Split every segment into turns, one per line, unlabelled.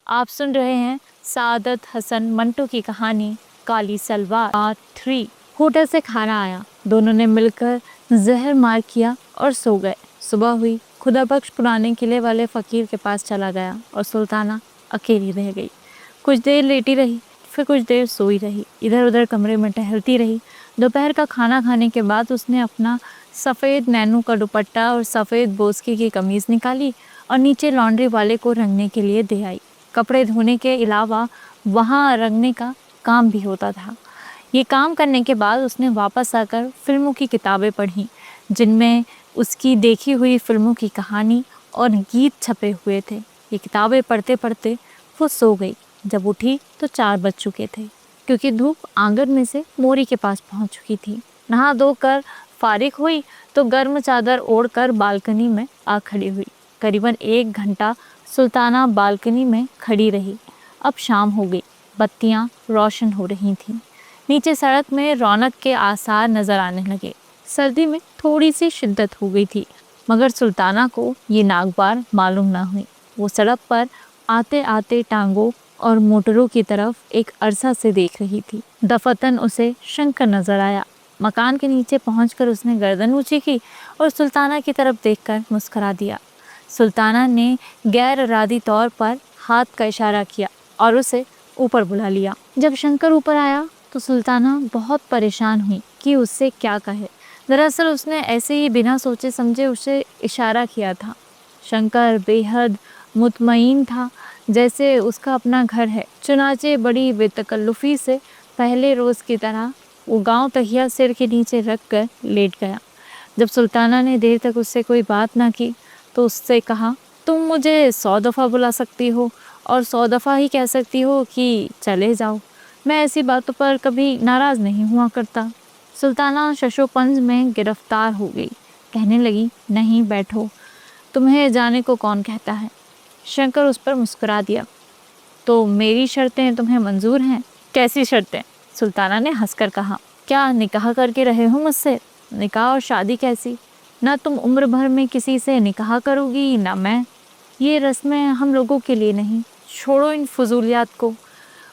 आप सुन रहे हैं सादत हसन मंटो की कहानी काली सलवार पार्ट 3। होटल से खाना आया, दोनों ने मिलकर जहर मार किया और सो गए। सुबह हुई, खुदा बख्श पुराने किले वाले फकीर के पास चला गया और सुल्ताना अकेली रह गई। कुछ देर लेटी रही, फिर कुछ देर सोई रही, इधर उधर कमरे में टहलती रही। दोपहर का खाना खाने के बाद उसने अपना सफ़ेद नैनू का दुपट्टा और सफ़ेद बोस्की की कमीज़ निकाली और नीचे लॉन्ड्री वाले को रंगने के लिए दे आई। कपड़े धोने के अलावा वहाँ रंगने का काम भी होता था। ये काम करने के बाद उसने वापस आकर फिल्मों की किताबें पढ़ीं, जिनमें उसकी देखी हुई फिल्मों की कहानी और गीत छपे हुए थे। ये किताबें पढ़ते पढ़ते वो सो गई। जब उठी तो 4 बज चुके थे, क्योंकि धूप आंगन में से मोरी के पास पहुंच चुकी थी। नहा धोकर फारिग हुई तो गर्म चादर ओढ़कर बालकनी में आ खड़ी हुई। करीबन 1 घंटा सुल्ताना बालकनी में खड़ी रही। अब शाम हो गई, बत्तियां रोशन हो रही थीं। नीचे सड़क में रौनक के आसार नजर आने लगे। सर्दी में थोड़ी सी शिद्दत हो गई थी, मगर सुल्ताना को ये नागवार मालूम ना हुई। वो सड़क पर आते आते टांगों और मोटरों की तरफ एक अरसा से देख रही थी। दफतन उसे शंकर नजर आया। मकान के नीचे पहुंचकर उसने गर्दन ऊंची की और सुल्ताना की तरफ देखकर मुस्कुरा दिया। सुल्ताना ने गैर इरादी तौर पर हाथ का इशारा किया और उसे ऊपर बुला लिया। जब शंकर ऊपर आया तो सुल्ताना बहुत परेशान हुई कि उससे क्या कहे। दरअसल उसने ऐसे ही बिना सोचे समझे उसे इशारा किया था। शंकर बेहद मुतमईन था, जैसे उसका अपना घर है। चुनाचे बड़ी बेतकल्लुफ़ी से पहले रोज़ की तरह वो गांव तहिया सिर के नीचे रख कर लेट गया। जब सुल्ताना ने देर तक उससे कोई बात ना की तो उससे कहा, तुम मुझे 100 दफ़ा बुला सकती हो और 100 दफ़ा ही कह सकती हो कि चले जाओ। मैं ऐसी बातों पर कभी नाराज़ नहीं हुआ करता। सुल्ताना शशोपंज में गिरफ्तार हो गई। कहने लगी, नहीं बैठो, तुम्हें जाने को कौन कहता है। शंकर उस पर मुस्कुरा दिया। तो मेरी शर्तें तुम्हें मंजूर हैं? कैसी शर्तें? सुल्ताना ने हंसकर कहा, क्या निकाह करके रहे हो मुझसे? निकाह और शादी कैसी? ना तुम उम्र भर में किसी से निकाह करोगी ना मैं। ये रस्में हम लोगों के लिए नहीं। छोड़ो इन फजूलियात को,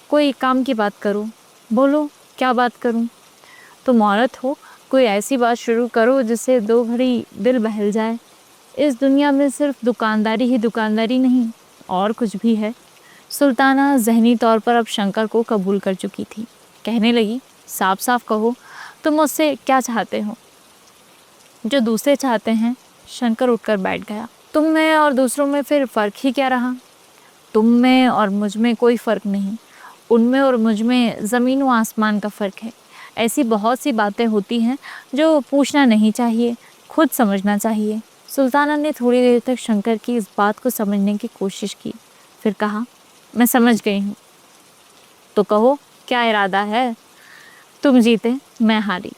कोई काम की बात करो। बोलो, क्या बात करूं? तुम औरत हो, कोई ऐसी बात शुरू करो जिससे 2 घड़ी दिल बहल जाए। इस दुनिया में सिर्फ दुकानदारी ही दुकानदारी नहीं, और कुछ भी है। सुल्ताना ज़हनी तौर पर अब शंकर को कबूल कर चुकी थी। कहने लगी, साफ साफ कहो, तुम मुझसे क्या चाहते हो? जो दूसरे चाहते हैं। शंकर उठकर बैठ गया। तुम में और दूसरों में फिर फ़र्क ही क्या रहा? तुम में और मुझ में कोई फ़र्क नहीं। उनमें और मुझ में ज़मीन व आसमान का फ़र्क है। ऐसी बहुत सी बातें होती हैं जो पूछना नहीं चाहिए, खुद समझना चाहिए। सुल्ताना ने थोड़ी देर तक शंकर की इस बात को समझने की कोशिश की, फिर कहा, मैं समझ गई हूँ। तो कहो, क्या इरादा है? तुम जीते, मैं हारी।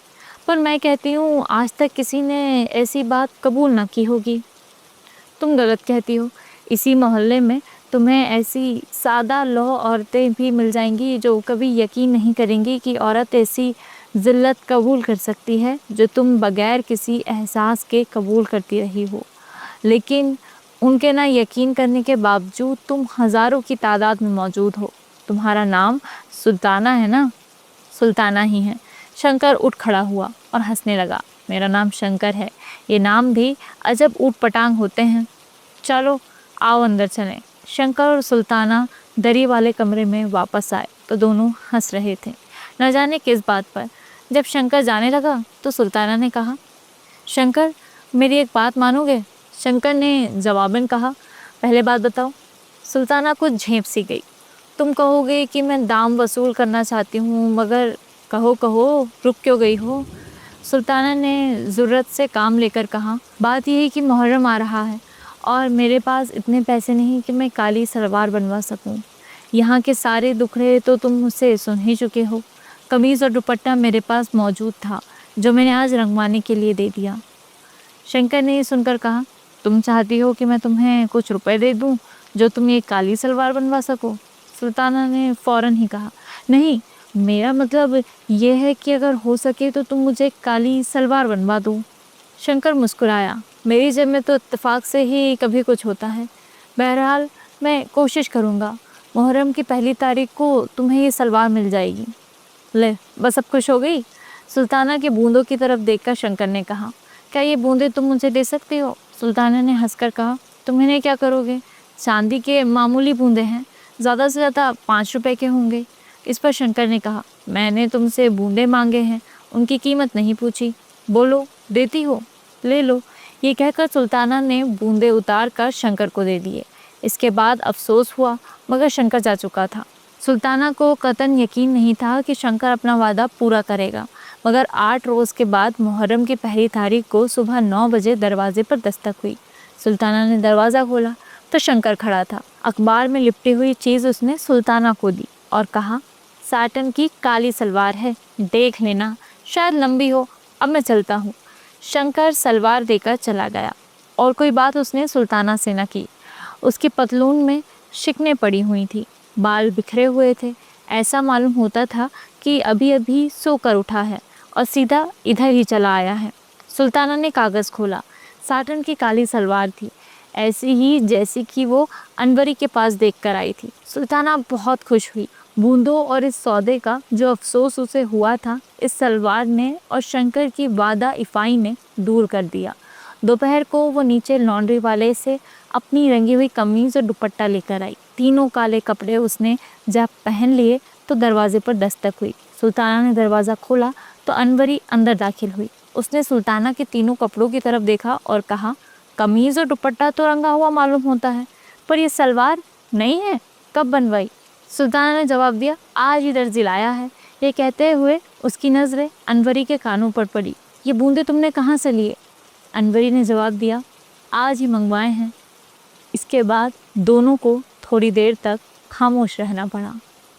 पर मैं कहती हूँ, आज तक किसी ने ऐसी बात कबूल ना की होगी। तुम गलत कहती हो। इसी मोहल्ले में तुम्हें ऐसी सादा लौह औरतें भी मिल जाएंगी जो कभी यकीन नहीं करेंगी कि औरत ऐसी ज़िल्लत कबूल कर सकती है जो तुम बगैर किसी एहसास के कबूल करती रही हो। लेकिन उनके ना यकीन करने के बावजूद तुम हज़ारों की तादाद में मौजूद हो। तुम्हारा नाम सुल्ताना है ना? सुल्ताना ही है। शंकर उठ खड़ा हुआ और हंसने लगा। मेरा नाम शंकर है। ये नाम भी अजब ऊट-पटांग होते हैं। चलो आओ अंदर चलें। शंकर और सुल्ताना दरी वाले कमरे में वापस आए तो दोनों हंस रहे थे, न जाने किस बात पर। जब शंकर जाने लगा तो सुल्ताना ने कहा, शंकर, मेरी एक बात मानोगे? शंकर ने जवाबन कहा, पहले बात बताओ। सुल्ताना कुछ झेंप सी गई। तुम कहोगे कि मैं दाम वसूल करना चाहती हूँ, मगर कहो कहो, रुक क्यों गई हो? सुल्ताना ने ज़रूरत से काम लेकर कहा, बात यह है कि मुहर्रम आ रहा है और मेरे पास इतने पैसे नहीं कि मैं काली सलवार बनवा सकूं। यहाँ के सारे दुखड़े तो तुम मुझसे सुन ही चुके हो। कमीज़ और दुपट्टा मेरे पास मौजूद था, जो मैंने आज रंगवाने के लिए दे दिया। शंकर ने सुनकर कहा, तुम चाहती हो कि मैं तुम्हें कुछ रुपए दे दूं जो तुम ये काली सलवार बनवा सको? सुल्ताना ने फ़ौरन ही कहा, नहीं, मेरा मतलब ये है कि अगर हो सके तो तुम मुझे काली सलवार बनवा दो। शंकर मुस्कुराया, मेरी जेब में तो इत्तेफाक से ही कभी कुछ होता है। बहरहाल मैं कोशिश करूँगा। मुहर्रम की पहली तारीख को तुम्हें ये सलवार मिल जाएगी। ले, बस अब खुश हो गई? सुल्ताना के बूंदों की तरफ देखकर शंकर ने कहा, क्या ये बूंदें तुम मुझे दे सकते हो? सुल्ताना ने हंसकर कहा, तुम इन्हें क्या करोगे? चांदी के मामूली बूंदे हैं, ज़्यादा से ज़्यादा 5 रुपए के होंगे। इस पर शंकर ने कहा, मैंने तुमसे बूंदे मांगे हैं, उनकी कीमत नहीं पूछी। बोलो, देती हो? ले लो। ये कहकर सुल्ताना ने बूंदे उतार कर शंकर को दे दिए। इसके बाद अफसोस हुआ, मगर शंकर जा चुका था। सुल्ताना को कतन यकीन नहीं था कि शंकर अपना वादा पूरा करेगा, मगर 8 रोज़ के बाद मुहर्रम की पहली तारीख को सुबह 9 बजे दरवाजे पर दस्तक हुई। सुल्ताना ने दरवाज़ा खोला तो शंकर खड़ा था। अखबार में लिपटी हुई चीज़ उसने सुल्ताना को दी और कहा, साटन की काली सलवार है, देख लेना, शायद लंबी हो, अब मैं चलता हूँ। शंकर सलवार देकर चला गया और कोई बात उसने सुल्ताना से न की। उसकी पतलून में शिकने पड़ी हुई थी, बाल बिखरे हुए थे। ऐसा मालूम होता था कि अभी अभी सोकर उठा है और सीधा इधर ही चला आया है। सुल्ताना ने कागज़ खोला। साटन की काली सलवार थी, ऐसी ही जैसी कि वो अनवरी के पास देख कर आई थी। सुल्ताना बहुत खुश हुई। बूंदों और इस सौदे का जो अफसोस उसे हुआ था, इस सलवार ने और शंकर की वादा इफ़ाई ने दूर कर दिया। दोपहर को वो नीचे लॉन्ड्री वाले से अपनी रंगी हुई कमीज़ और दुपट्टा लेकर आई। तीनों काले कपड़े उसने जब पहन लिए तो दरवाजे पर दस्तक हुई। सुल्ताना ने दरवाज़ा खोला तो अनवरी अंदर दाखिल हुई। उसने सुल्ताना के तीनों कपड़ों की तरफ देखा और कहा, कमीज़ और दुपट्टा तो रंगा हुआ मालूम होता है, पर यह सलवार नहीं है, कब बनवाई? सुल्ताना ने जवाब दिया, आज ही दर्जी लाया है। ये कहते हुए उसकी नज़रें अनवरी के कानों पर पड़ी। ये बूंदे तुमने कहाँ से लिए? अनवरी ने जवाब दिया, आज ही मंगवाए हैं। इसके बाद दोनों को थोड़ी देर तक खामोश रहना पड़ा।